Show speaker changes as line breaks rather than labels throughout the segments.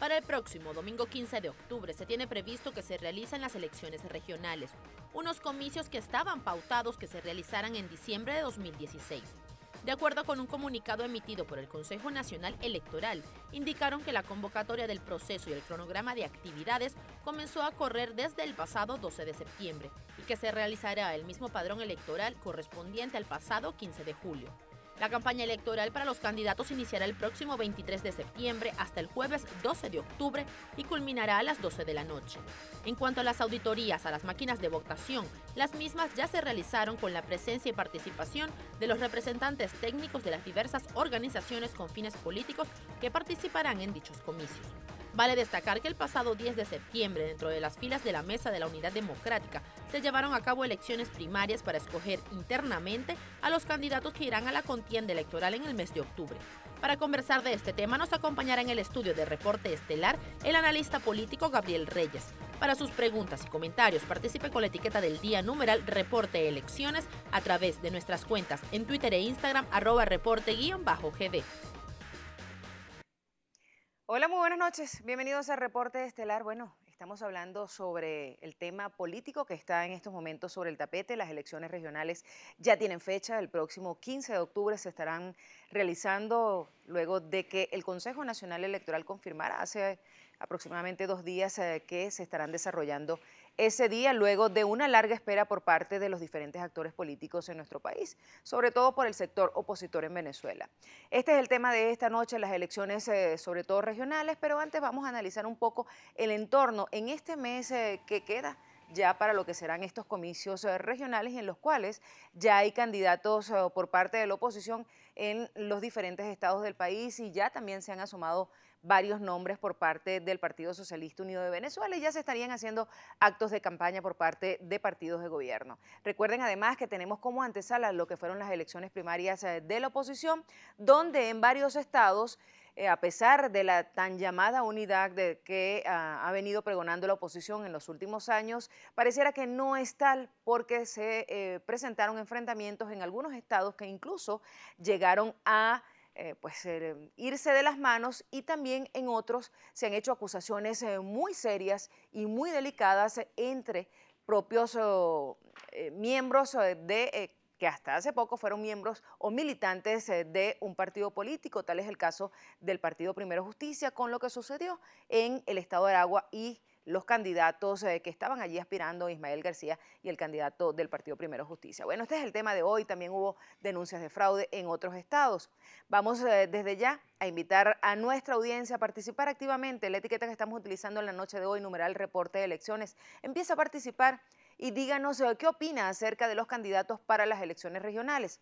Para el próximo domingo 15 de octubre se tiene previsto que se realicen las elecciones regionales, unos comicios que estaban pautados que se realizaran en diciembre de 2016. De acuerdo con un comunicado emitido por el Consejo Nacional Electoral, indicaron que la convocatoria del proceso y el cronograma de actividades comenzó a correr desde el pasado 12 de septiembre y que se realizará el mismo padrón electoral correspondiente al pasado 15 de julio. La campaña electoral para los candidatos iniciará el próximo 23 de septiembre hasta el jueves 12 de octubre y culminará a las 12 de la noche. En cuanto a las auditorías a las máquinas de votación, las mismas ya se realizaron con la presencia y participación de los representantes técnicos de las diversas organizaciones con fines políticos que participarán en dichos comicios. Vale destacar que el pasado 10 de septiembre, dentro de las filas de la Mesa de la Unidad Democrática, se llevaron a cabo elecciones primarias para escoger internamente a los candidatos que irán a la contienda electoral en el mes de octubre. Para conversar de este tema nos acompañará en el estudio de Reporte Estelar el analista político Gabriel Reyes. Para sus preguntas y comentarios, participe con la etiqueta del día numeral Reporte Elecciones a través de nuestras cuentas en Twitter e Instagram @reporte_gb.
Hola, muy buenas noches. Bienvenidos a Reporte Estelar. Bueno, estamos hablando sobre el tema político que está en estos momentos sobre el tapete. Las elecciones regionales ya tienen fecha. El próximo 15 de octubre se estarán realizando luego de que el Consejo Nacional Electoral confirmara hace aproximadamente 2 días que se estarán desarrollando ese día, luego de una larga espera por parte de los diferentes actores políticos en nuestro país, sobre todo por el sector opositor en Venezuela. Este es el tema de esta noche, las elecciones sobre todo regionales, pero antes vamos a analizar un poco el entorno en este mes que queda ya para lo que serán estos comicios regionales en los cuales ya hay candidatos por parte de la oposición en los diferentes estados del país y ya también se han asomado varios nombres por parte del Partido Socialista Unido de Venezuela y ya se estarían haciendo actos de campaña por parte de partidos de gobierno. Recuerden además que tenemos como antesala lo que fueron las elecciones primarias de la oposición, donde en varios estados a pesar de la tan llamada unidad que ha venido pregonando la oposición en los últimos años, pareciera que no es tal porque se presentaron enfrentamientos en algunos estados que incluso llegaron a irse de las manos y también en otros se han hecho acusaciones muy serias y muy delicadas entre propios miembros de que hasta hace poco fueron miembros o militantes de un partido político, tal es el caso del Partido Primero Justicia, con lo que sucedió en el estado de Aragua y los candidatos que estaban allí aspirando, Ismael García y el candidato del Partido Primero Justicia. Bueno, este es el tema de hoy, también hubo denuncias de fraude en otros estados. Vamos desde ya a invitar a nuestra audiencia a participar activamente. La etiqueta que estamos utilizando en la noche de hoy, numeral Reporte de Elecciones, empieza a participar y díganos qué opina acerca de los candidatos para las elecciones regionales.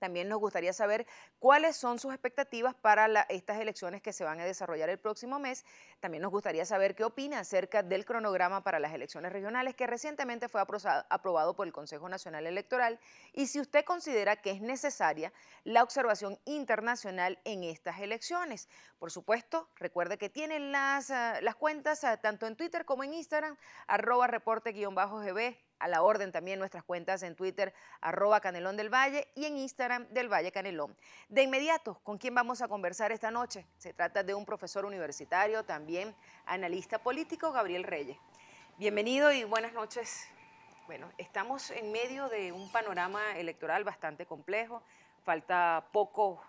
También nos gustaría saber cuáles son sus expectativas para estas elecciones que se van a desarrollar el próximo mes. También nos gustaría saber qué opina acerca del cronograma para las elecciones regionales que recientemente fue aprobado por el Consejo Nacional Electoral y si usted considera que es necesaria la observación internacional en estas elecciones. Por supuesto, recuerde que tienen las cuentas tanto en Twitter como en Instagram, @reporte_gb. A la orden también nuestras cuentas en Twitter, @Canelón del Valle y en Instagram del Valle Canelón. De inmediato, ¿con quién vamos a conversar esta noche? Se trata de un profesor universitario, también analista político, Gabriel Reyes. Bienvenido y buenas noches. Bueno, estamos en medio de un panorama electoral bastante complejo. Falta poco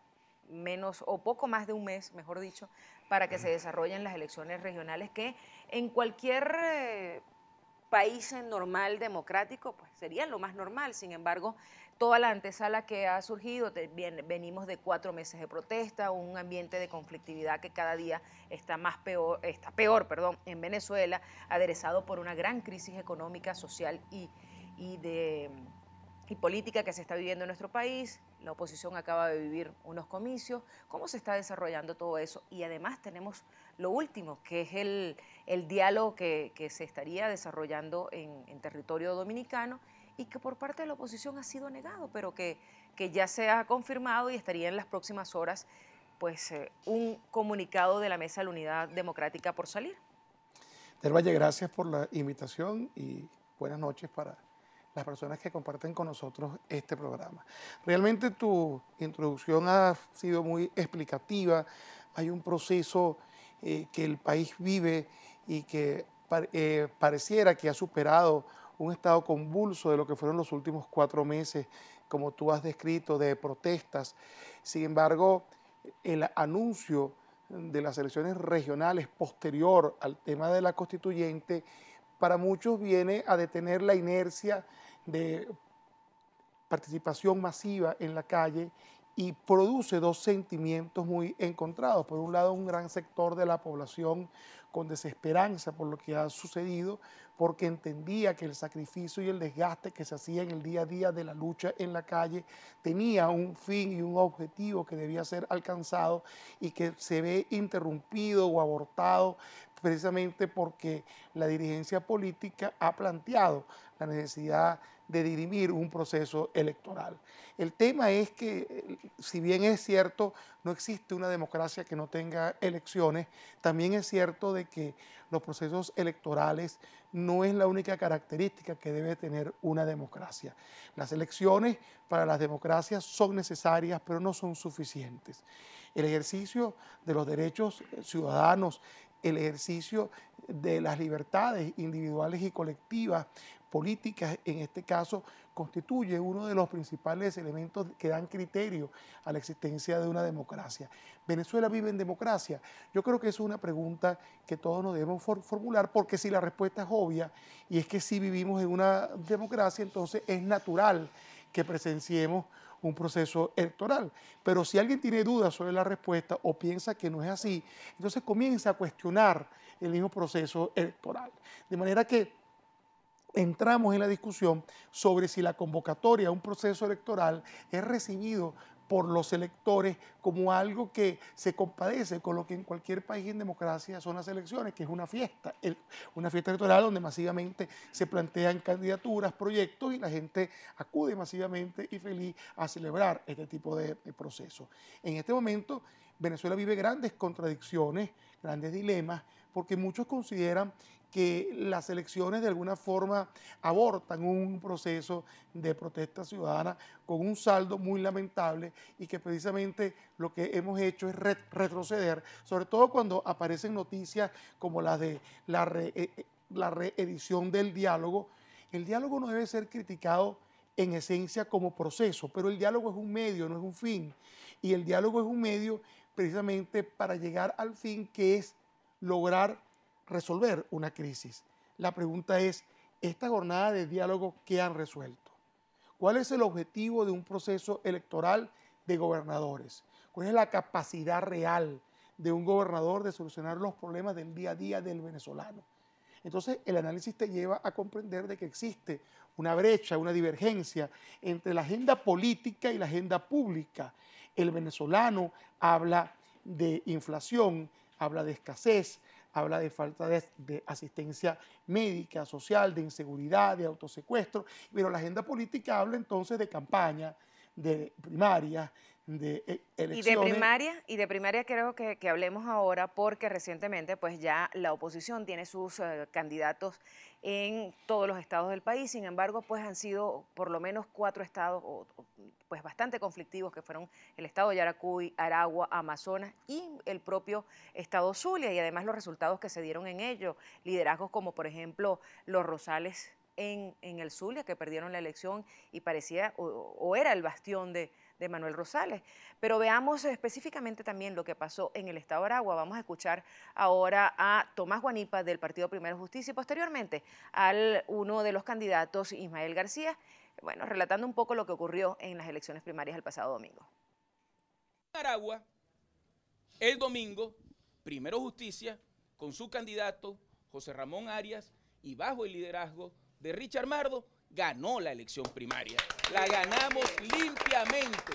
menos o poco más de un mes, mejor dicho, para que se desarrollen las elecciones regionales que en cualquier país normal, democrático, pues sería lo más normal. Sin embargo, toda la antesala que ha surgido, venimos de 4 meses de protesta, un ambiente de conflictividad que cada día está peor, en Venezuela, aderezado por una gran crisis económica, social y política que se está viviendo en nuestro país. La oposición acaba de vivir unos comicios. ¿Cómo se está desarrollando todo eso? Y además tenemos lo último, que es el diálogo que se estaría desarrollando en territorio dominicano y que por parte de la oposición ha sido negado, pero que ya se ha confirmado y estaría en las próximas horas un comunicado de la Mesa de la Unidad Democrática por salir.
Del Valle, gracias por la invitación y buenas noches para las personas que comparten con nosotros este programa. Realmente tu introducción ha sido muy explicativa, hay un proceso que el país vive y que pareciera que ha superado un estado convulso de lo que fueron los últimos 4 meses, como tú has descrito, de protestas. Sin embargo, el anuncio de las elecciones regionales posterior al tema de la constituyente, para muchos viene a detener la inercia de participación masiva en la calle y produce dos sentimientos muy encontrados. Por un lado, un gran sector de la población con desesperanza por lo que ha sucedido, porque entendía que el sacrificio y el desgaste que se hacía en el día a día de la lucha en la calle tenía un fin y un objetivo que debía ser alcanzado y que se ve interrumpido o abortado precisamente porque la dirigencia política ha planteado la necesidad de dirimir un proceso electoral. El tema es que, si bien es cierto, no existe una democracia que no tenga elecciones, también es cierto de que los procesos electorales no es la única característica que debe tener una democracia. Las elecciones para las democracias son necesarias, pero no son suficientes. El ejercicio de los derechos ciudadanos, el ejercicio de las libertades individuales y colectivas, políticas en este caso, constituye uno de los principales elementos que dan criterio a la existencia de una democracia. ¿Venezuela vive en democracia? Yo creo que es una pregunta que todos nos debemos formular, porque si la respuesta es obvia y es que si vivimos en una democracia, entonces es natural que presenciemos un proceso electoral. Pero si alguien tiene dudas sobre la respuesta o piensa que no es así, entonces comienza a cuestionar el mismo proceso electoral. De manera que entramos en la discusión sobre si la convocatoria a un proceso electoral es recibido por los electores como algo que se compadece con lo que en cualquier país en democracia son las elecciones, que es una fiesta electoral donde masivamente se plantean candidaturas, proyectos y la gente acude masivamente y feliz a celebrar este tipo de procesos. En este momento Venezuela vive grandes contradicciones, grandes dilemas, porque muchos consideran que las elecciones de alguna forma abortan un proceso de protesta ciudadana con un saldo muy lamentable y que precisamente lo que hemos hecho es retroceder, sobre todo cuando aparecen noticias como las de la reedición del diálogo. El diálogo no debe ser criticado en esencia como proceso, pero el diálogo es un medio, no es un fin, y el diálogo es un medio precisamente para llegar al fin, que es lograr resolver una crisis. La pregunta es, ¿esta jornada de diálogo qué han resuelto? ¿Cuál es el objetivo de un proceso electoral de gobernadores? ¿Cuál es la capacidad real de un gobernador de solucionar los problemas del día a día del venezolano? Entonces, el análisis te lleva a comprender de que existe una brecha, una divergencia entre la agenda política y la agenda pública. El venezolano habla de inflación, habla de escasez, habla de falta de asistencia médica, social, de inseguridad, de autosecuestro, pero la agenda política habla entonces de campaña, de primarias, de elecciones.
Y de primaria creo que hablemos ahora, porque recientemente pues ya la oposición tiene sus candidatos en todos los estados del país. Sin embargo, pues han sido por lo menos 4 estados pues bastante conflictivos, que fueron el estado de Yaracuy, Aragua, Amazonas y el propio estado Zulia, y además los resultados que se dieron en ello, liderazgos como por ejemplo los Rosales en el Zulia, que perdieron la elección y parecía o era el bastión de Manuel Rosales. Pero veamos específicamente también lo que pasó en el estado de Aragua. Vamos a escuchar ahora a Tomás Guanipa del Partido Primero Justicia y posteriormente al uno de los candidatos, Ismael García, bueno, relatando un poco lo que ocurrió en las elecciones primarias el pasado domingo.
Aragua, el domingo, Primero Justicia, con su candidato José Ramón Arias y bajo el liderazgo de Richard Mardo, ganó la elección primaria. La ganamos limpiamente.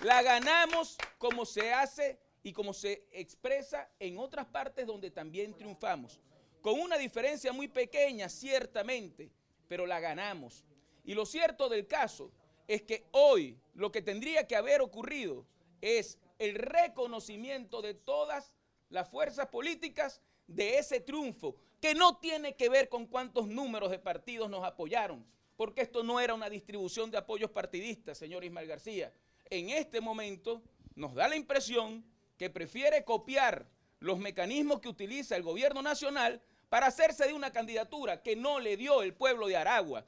La ganamos como se hace y como se expresa en otras partes donde también triunfamos. Con una diferencia muy pequeña, ciertamente, pero la ganamos. Y lo cierto del caso es que hoy lo que tendría que haber ocurrido es el reconocimiento de todas las fuerzas políticas de ese triunfo, que no tiene que ver con cuántos números de partidos nos apoyaron, porque esto no era una distribución de apoyos partidistas, señor Ismael García. En este momento nos da la impresión que prefiere copiar los mecanismos que utiliza el gobierno nacional para hacerse de una candidatura que no le dio el pueblo de Aragua.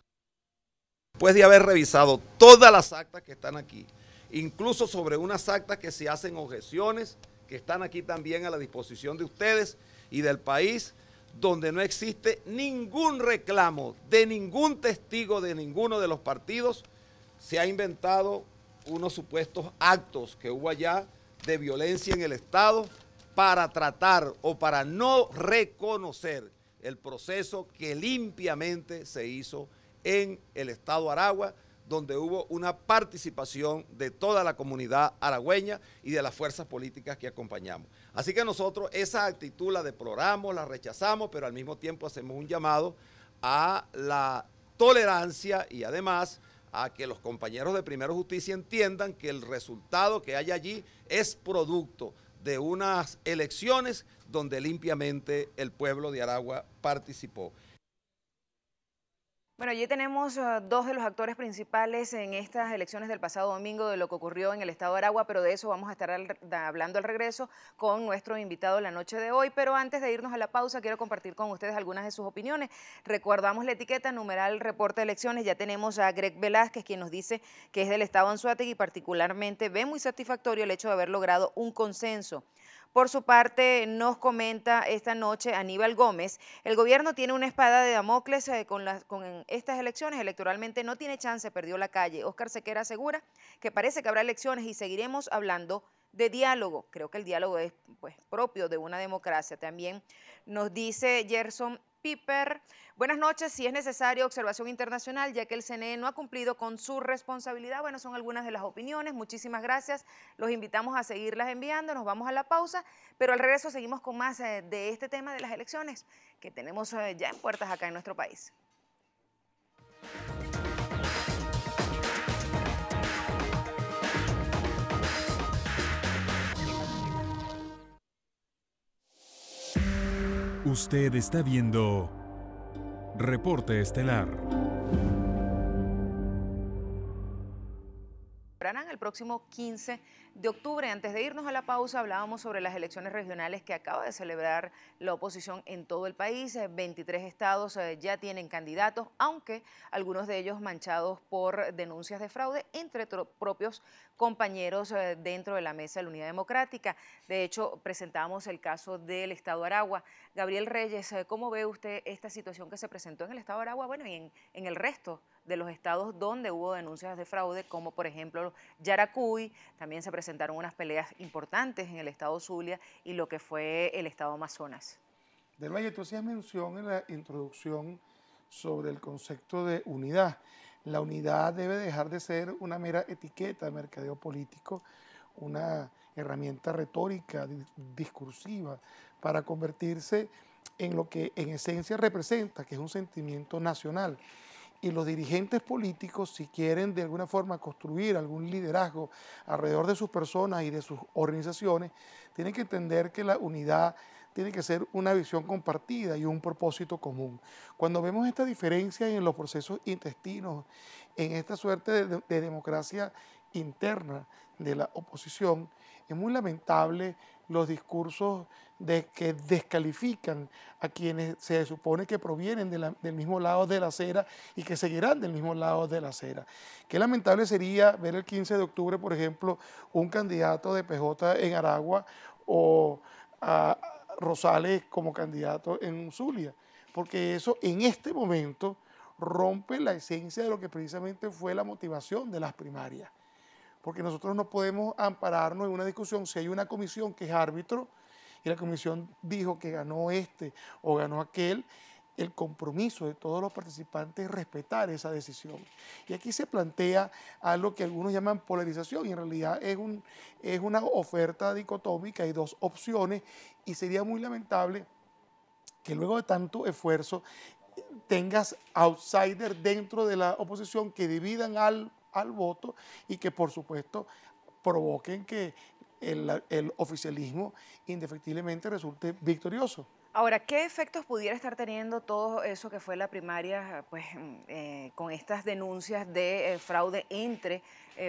Después de haber revisado todas las actas que están aquí, incluso sobre unas actas que se hacen objeciones, que están aquí también a la disposición de ustedes y del país, donde no existe ningún reclamo de ningún testigo de ninguno de los partidos, se ha inventado unos supuestos actos que hubo allá de violencia en el Estado para tratar o para no reconocer el proceso que limpiamente se hizo en el Estado Aragua, donde hubo una participación de toda la comunidad aragüeña y de las fuerzas políticas que acompañamos. Así que nosotros esa actitud la deploramos, la rechazamos, pero al mismo tiempo hacemos un llamado a la tolerancia y además a que los compañeros de Primero Justicia entiendan que el resultado que hay allí es producto de unas elecciones donde limpiamente el pueblo de Aragua participó.
Bueno, allí tenemos dos de los actores principales en estas elecciones del pasado domingo de lo que ocurrió en el estado de Aragua, pero de eso vamos a estar hablando al regreso con nuestro invitado la noche de hoy. Pero antes de irnos a la pausa, quiero compartir con ustedes algunas de sus opiniones. Recordamos la etiqueta numeral reporte de elecciones. Ya tenemos a Greg Velázquez, quien nos dice que es del estado Anzoátegui y particularmente ve muy satisfactorio el hecho de haber logrado un consenso. Por su parte, nos comenta esta noche Aníbal Gómez, el gobierno tiene una espada de Damocles con estas elecciones, electoralmente no tiene chance, perdió la calle. Óscar Sequera asegura que parece que habrá elecciones y seguiremos hablando de diálogo. Creo que el diálogo es propio de una democracia. También nos dice Gerson Piper, buenas noches, si es necesario observación internacional, ya que el CNE no ha cumplido con su responsabilidad. Bueno, son algunas de las opiniones, muchísimas gracias, los invitamos a seguirlas enviando, nos vamos a la pausa, pero al regreso seguimos con más de este tema de las elecciones que tenemos ya en puertas acá en nuestro país.
Usted está viendo Reporte Estelar.
El próximo 15 de octubre. Antes de irnos a la pausa, hablábamos sobre las elecciones regionales que acaba de celebrar la oposición en todo el país. 23 estados ya tienen candidatos, aunque algunos de ellos manchados por denuncias de fraude entre propios compañeros dentro de la Mesa de la Unidad Democrática. De hecho, presentamos el caso del estado Aragua. Gabriel Reyes, ¿cómo ve usted esta situación que se presentó en el estado Aragua? Bueno, y en el resto de los estados donde hubo denuncias de fraude, como por ejemplo Yaracuy, también se presentaron unas peleas importantes en el estado Zulia y lo que fue el estado Amazonas.
Del Valle, tú hacías mención en la introducción sobre el concepto de unidad. La unidad debe dejar de ser una mera etiqueta de mercadeo político, una herramienta retórica, discursiva, para convertirse en lo que en esencia representa, que es un sentimiento nacional. Y los dirigentes políticos, si quieren de alguna forma construir algún liderazgo alrededor de sus personas y de sus organizaciones, tienen que entender que la unidad tiene que ser una visión compartida y un propósito común. Cuando vemos esta diferencia en los procesos intestinos, en esta suerte de democracia interna de la oposición, es muy lamentable los discursos que descalifican a quienes se supone que provienen del mismo lado de la acera y que seguirán del mismo lado de la acera. Qué lamentable sería ver el 15 de octubre, por ejemplo, un candidato de PJ en Aragua o a Rosales como candidato en Zulia, porque eso en este momento rompe la esencia de lo que precisamente fue la motivación de las primarias. Porque nosotros no podemos ampararnos en una discusión si hay una comisión que es árbitro y la comisión dijo que ganó este o ganó aquel, el compromiso de todos los participantes es respetar esa decisión. Y aquí se plantea algo que algunos llaman polarización y en realidad es una oferta dicotómica, hay dos opciones y sería muy lamentable que luego de tanto esfuerzo tengas outsiders dentro de la oposición que dividan al voto y que por supuesto provoquen que el oficialismo indefectiblemente resulte victorioso.
Ahora, ¿qué efectos pudiera estar teniendo todo eso que fue la primaria, pues, con estas denuncias de fraude entre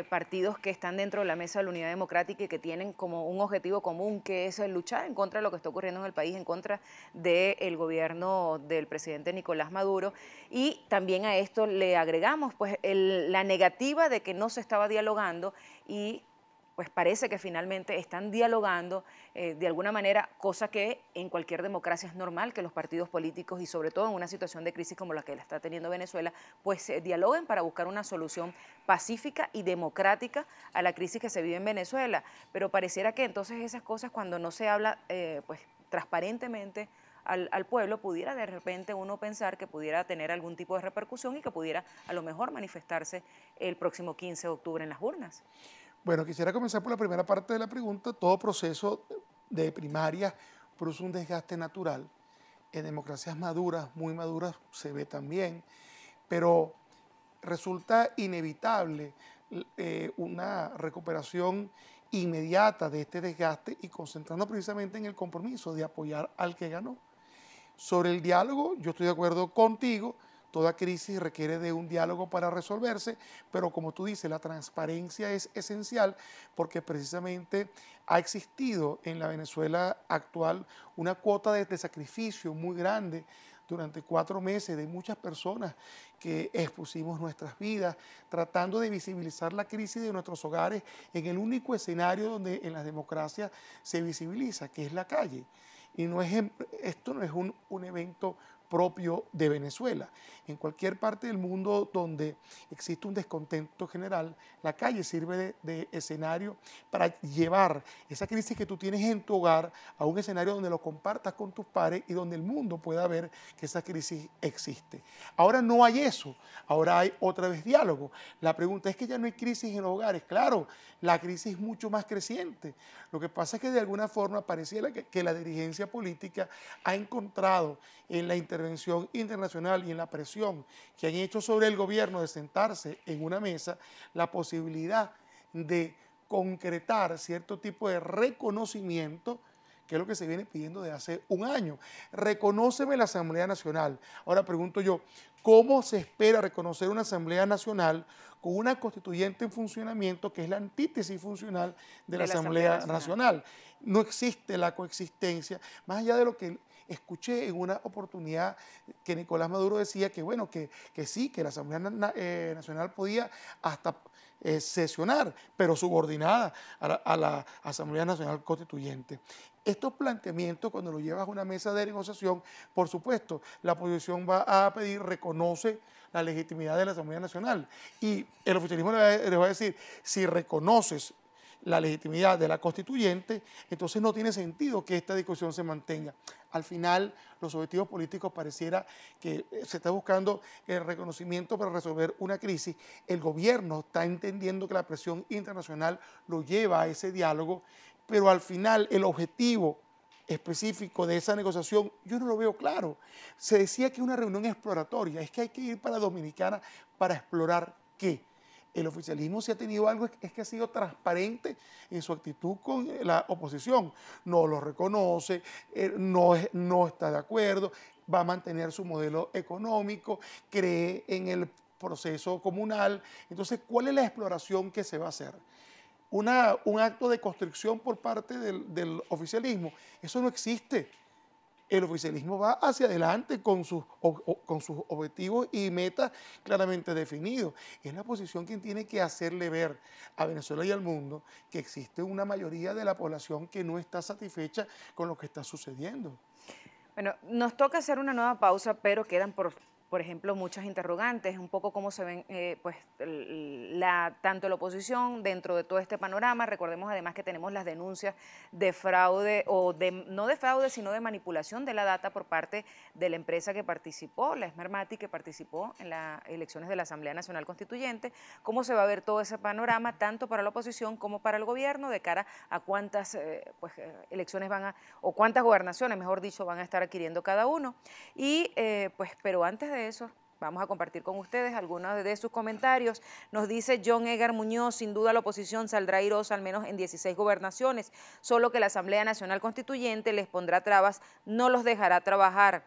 partidos que están dentro de la mesa de la Unidad Democrática y que tienen como un objetivo común, que es luchar en contra de lo que está ocurriendo en el país, en contra del gobierno del presidente Nicolás Maduro? Y también a esto le agregamos, pues, la negativa de que no se estaba dialogando y pues parece que finalmente están dialogando de alguna manera, cosa que en cualquier democracia es normal que los partidos políticos y sobre todo en una situación de crisis como la que la está teniendo Venezuela, pues dialoguen para buscar una solución pacífica y democrática a la crisis que se vive en Venezuela. Pero pareciera que entonces esas cosas cuando no se habla pues transparentemente al pueblo, pudiera de repente uno pensar que pudiera tener algún tipo de repercusión y que pudiera a lo mejor manifestarse el próximo 15 de octubre en las urnas.
Bueno, quisiera comenzar por la primera parte de la pregunta. Todo proceso de primaria produce un desgaste natural. En democracias maduras, muy maduras, se ve también, pero resulta inevitable una recuperación inmediata de este desgaste y concentrando precisamente en el compromiso de apoyar al que ganó. Sobre el diálogo, yo estoy de acuerdo contigo. Toda crisis requiere de un diálogo para resolverse, pero como tú dices, la transparencia es esencial porque precisamente ha existido en la Venezuela actual una cuota de sacrificio muy grande durante 4 meses de muchas personas que expusimos nuestras vidas tratando de visibilizar la crisis de nuestros hogares en el único escenario donde en las democracias se visibiliza, que es la calle. Y esto no es un evento propio de Venezuela. En cualquier parte del mundo donde existe un descontento general, la calle sirve de escenario para llevar esa crisis que tú tienes en tu hogar a un escenario donde lo compartas con tus pares y donde el mundo pueda ver que esa crisis existe. Ahora no hay eso, ahora hay otra vez diálogo. La pregunta es que ya no hay crisis en los hogares. Claro, la crisis es mucho más creciente. Lo que pasa es que de alguna forma pareciera que la dirigencia política ha encontrado en la intervención internacional y en la presión que han hecho sobre el gobierno de sentarse en una mesa la posibilidad de concretar cierto tipo de reconocimiento, que es lo que se viene pidiendo desde hace un año. Reconóceme la Asamblea Nacional. Ahora pregunto yo, ¿cómo se espera reconocer una Asamblea Nacional con una constituyente en funcionamiento que es la antítesis funcional de la Asamblea Nacional? No existe la coexistencia, más allá de lo que escuché en una oportunidad que Nicolás Maduro decía que bueno, que sí, que la Asamblea Nacional podía hasta sesionar, pero subordinada a la Asamblea Nacional Constituyente. Estos planteamientos, cuando lo llevas a una mesa de negociación, por supuesto, la oposición va a pedir, reconoce la legitimidad de la Asamblea Nacional. Y el oficialismo le va a decir, si reconoces la legitimidad de la constituyente, entonces no tiene sentido que esta discusión se mantenga. Al final, los objetivos políticos pareciera que se está buscando el reconocimiento para resolver una crisis. El gobierno está entendiendo que la presión internacional lo lleva a ese diálogo, pero al final el objetivo específico de esa negociación yo no lo veo claro. Se decía que es una reunión exploratoria, es que hay que ir para Dominicana para explorar ¿qué? El oficialismo, si ha tenido algo, es que ha sido transparente en su actitud con la oposición. No lo reconoce, no está de acuerdo, va a mantener su modelo económico, cree en el proceso comunal. Entonces, ¿cuál es la exploración que se va a hacer? Un acto de construcción por parte del oficialismo. Eso no existe. El oficialismo va hacia adelante con sus objetivos y metas claramente definidos. Es la oposición quien tiene que hacerle ver a Venezuela y al mundo que existe una mayoría de la población que no está satisfecha con lo que está sucediendo.
Bueno, nos toca hacer una nueva pausa, pero quedan por ejemplo, muchas interrogantes, un poco cómo se ven pues, tanto la oposición dentro de todo este panorama. Recordemos además que tenemos las denuncias de fraude, no de fraude, sino de manipulación de la data por parte de la empresa que participó, la Smartmatic, que participó en las elecciones de la Asamblea Nacional Constituyente. ¿Cómo se va a ver todo ese panorama, tanto para la oposición como para el gobierno, de cara a cuántas elecciones o cuántas gobernaciones, mejor dicho, van a estar adquiriendo cada uno? Y pues, pero antes de eso, Vamos a compartir con ustedes algunos de sus comentarios. Nos dice John Edgar Muñoz, sin duda la oposición saldrá airosa al menos en 16 gobernaciones, solo que la Asamblea Nacional Constituyente les pondrá trabas, no los dejará trabajar.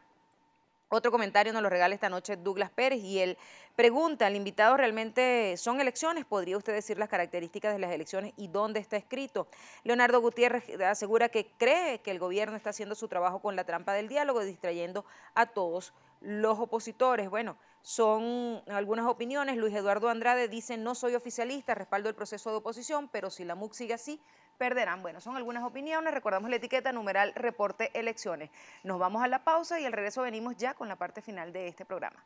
Otro comentario nos lo regala esta noche Douglas Pérez y él pregunta, ¿el invitado realmente son elecciones? ¿Podría usted decir las características de las elecciones y dónde está escrito? Leonardo Gutiérrez asegura que cree que el gobierno está haciendo su trabajo con la trampa del diálogo, distrayendo a todos los opositores. Bueno, son algunas opiniones. Luis Eduardo Andrade dice, no soy oficialista, respaldo el proceso de oposición, pero si la MUC sigue así, perderán. Bueno, son algunas opiniones. Recordamos la etiqueta numeral reporte elecciones. Nos vamos a la pausa y al regreso venimos ya con la parte final de este programa.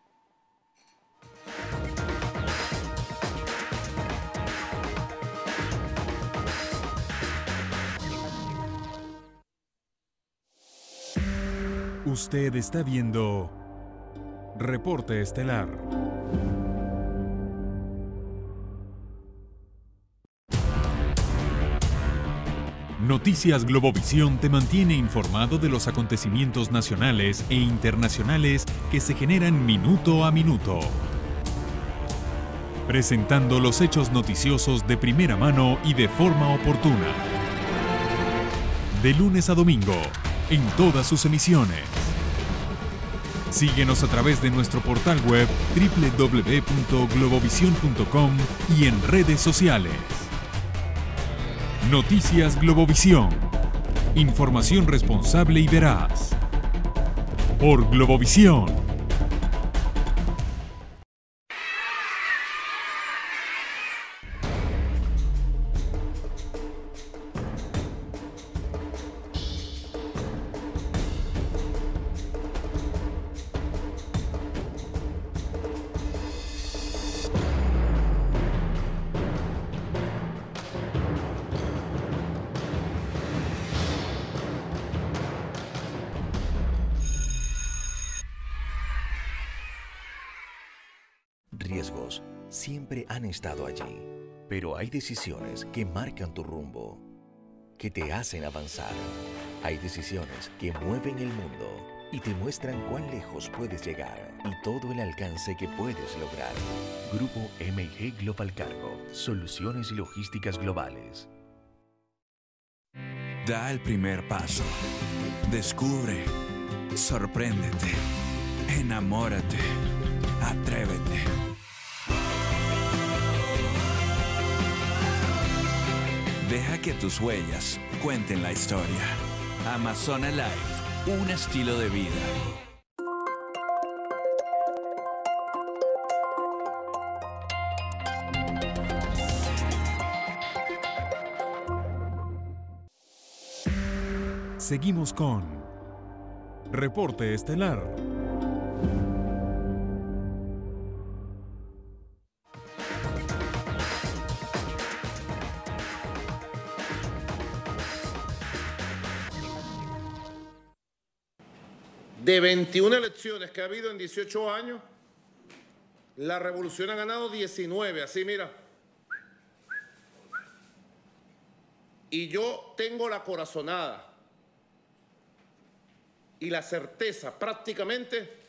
Usted está viendo Reporte Estelar. Noticias Globovisión te mantiene informado de los acontecimientos nacionales e internacionales que se generan minuto a minuto. Presentando los hechos noticiosos de primera mano y de forma oportuna. De lunes a domingo, en todas sus emisiones. Síguenos a través de nuestro portal web www.globovision.com y en redes sociales. Noticias Globovisión. Información responsable y veraz. Por Globovisión.
Riesgos siempre han estado allí, pero hay decisiones que marcan tu rumbo, que te hacen avanzar. Hay decisiones que mueven el mundo y te muestran cuán lejos puedes llegar y todo el alcance que puedes lograr. Grupo MG Global Cargo, soluciones y logísticas globales.
Da el primer paso. Descubre. Sorpréndete. Enamórate. Atrévete. Deja que tus huellas cuenten la historia. Amazona Life, un estilo de vida.
Seguimos con Reporte Estelar.
De 21 elecciones que ha habido en 18 años, la revolución ha ganado 19, así mira. Y yo tengo la corazonada y la certeza prácticamente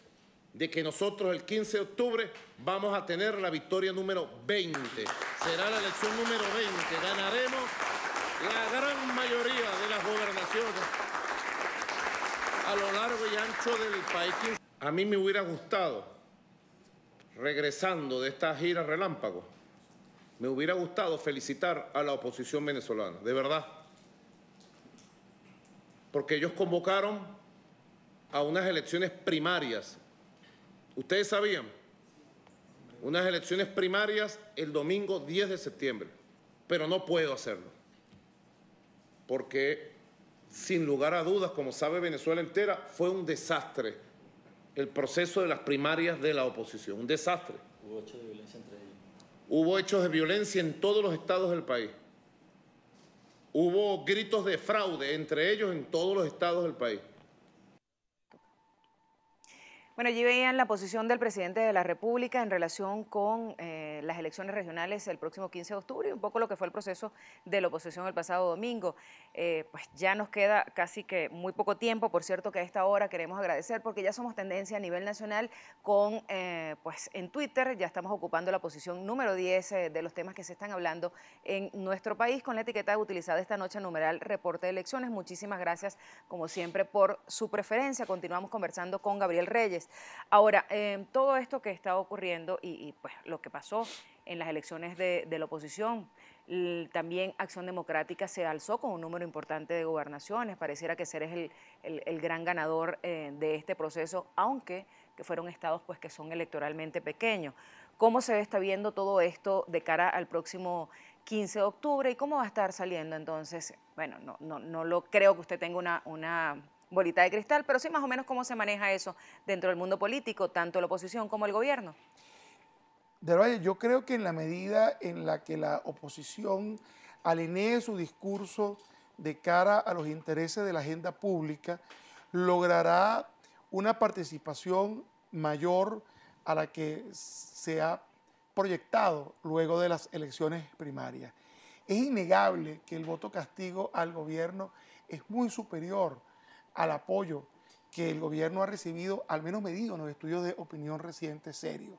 de que nosotros el 15 de octubre vamos a tener la victoria número 20. Será la elección número 20. Ganaremos la gran mayoría de las gobernaciones a lo largo y ancho del país. A mí me hubiera gustado, regresando de esta gira relámpago, me hubiera gustado felicitar a la oposición venezolana, de verdad. Porque ellos convocaron a unas elecciones primarias. Ustedes sabían, unas elecciones primarias el domingo 10 de septiembre, pero no puedo hacerlo. Porque sin lugar a dudas, como sabe Venezuela entera, fue un desastre el proceso de las primarias de la oposición, un desastre. Hubo hechos de violencia entre ellos. Hubo hechos de violencia en todos los estados del país. Hubo gritos de fraude entre ellos en todos los estados del país.
Bueno, allí veían la posición del presidente de la República en relación con las elecciones regionales el próximo 15 de octubre y un poco lo que fue el proceso de la oposición el pasado domingo. Pues ya nos queda casi que muy poco tiempo, por cierto que a esta hora queremos agradecer porque ya somos tendencia a nivel nacional con, pues en Twitter ya estamos ocupando la posición número 10 de los temas que se están hablando en nuestro país con la etiqueta utilizada esta noche numeral Reporte de Elecciones. Muchísimas gracias como siempre por su preferencia. Continuamos conversando con Gabriel Reyes. Ahora, todo esto que está ocurriendo y pues lo que pasó en las elecciones de la oposición, también Acción Democrática se alzó con un número importante de gobernaciones, pareciera que Ceres es el gran ganador de este proceso, aunque que fueron estados pues que son electoralmente pequeños. ¿Cómo se está viendo todo esto de cara al próximo 15 de octubre y cómo va a estar saliendo entonces? Bueno, no lo creo que usted tenga una bolita de cristal, pero sí más o menos cómo se maneja eso dentro del mundo político, tanto la oposición como el gobierno.
De verdad, yo creo que en la medida en la que la oposición alinee su discurso de cara a los intereses de la agenda pública, logrará una participación mayor a la que se ha proyectado luego de las elecciones primarias. Es innegable que el voto castigo al gobierno es muy superior al apoyo que el gobierno ha recibido, al menos medido en los estudios de opinión recientes serios.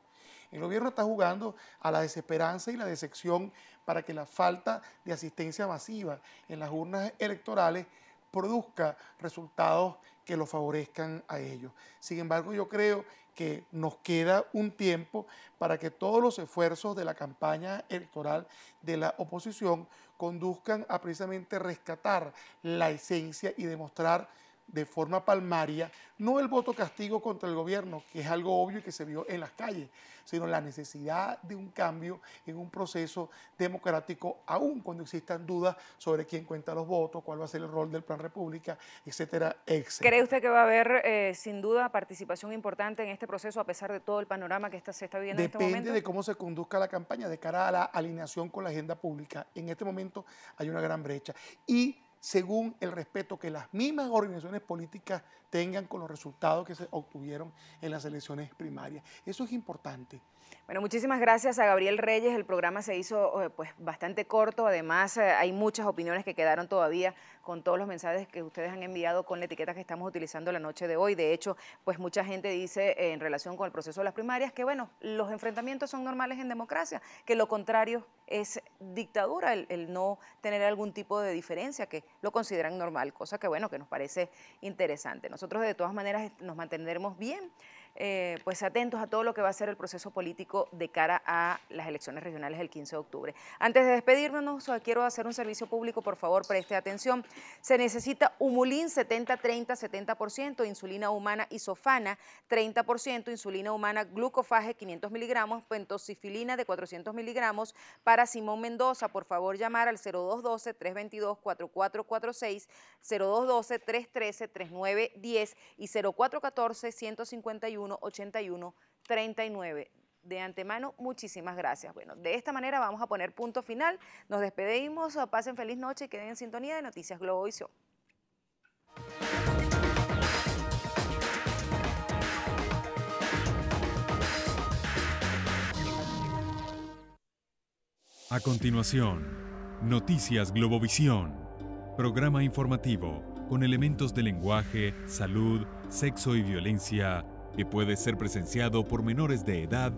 El gobierno está jugando a la desesperanza y la decepción para que la falta de asistencia masiva en las urnas electorales produzca resultados que lo favorezcan a ellos. Sin embargo, yo creo que nos queda un tiempo para que todos los esfuerzos de la campaña electoral de la oposición conduzcan a precisamente rescatar la esencia y demostrar de forma palmaria, no el voto castigo contra el gobierno, que es algo obvio y que se vio en las calles, sino la necesidad de un cambio en un proceso democrático, aun cuando existan dudas sobre quién cuenta los votos, cuál va a ser el rol del Plan República, etcétera, etcétera.
¿Cree usted que va a haber, sin duda, participación importante en este proceso, a pesar de todo el panorama que se está viviendo en este momento?
Depende de cómo se conduzca la campaña, de cara a la alineación con la agenda pública. En este momento hay una gran brecha. Y según el respeto que las mismas organizaciones políticas tengan con los resultados que se obtuvieron en las elecciones primarias. Eso es importante.
Bueno, muchísimas gracias a Gabriel Reyes. El programa se hizo pues bastante corto. Además, hay muchas opiniones que quedaron todavía con todos los mensajes que ustedes han enviado con la etiqueta que estamos utilizando la noche de hoy. De hecho, pues mucha gente dice en relación con el proceso de las primarias que, bueno, los enfrentamientos son normales en democracia, que lo contrario es dictadura, el no tener algún tipo de diferencia, que lo consideran normal, cosa que, bueno, que nos parece interesante. Nosotros de todas maneras nos mantendremos bien pues atentos a todo lo que va a ser el proceso político de cara a las elecciones regionales del 15 de octubre. Antes de despedirnos, quiero hacer un servicio público, por favor, preste atención. Se necesita Humulin 70-30-70%, insulina humana Isofana 30%, insulina humana Glucofage 500 miligramos, pentosifilina de 400 miligramos para Simón Mendoza. Por favor, llamar al 0212-322-4446, 0212-313-3910 y 0414-151-81-39. De antemano, muchísimas gracias. Bueno, de esta manera vamos a poner punto final. Nos despedimos, pasen feliz noche y queden en sintonía de Noticias Globovisión.
A continuación, Noticias Globovisión, programa informativo con elementos de lenguaje, salud, sexo y violencia que puede ser presenciado por menores de edad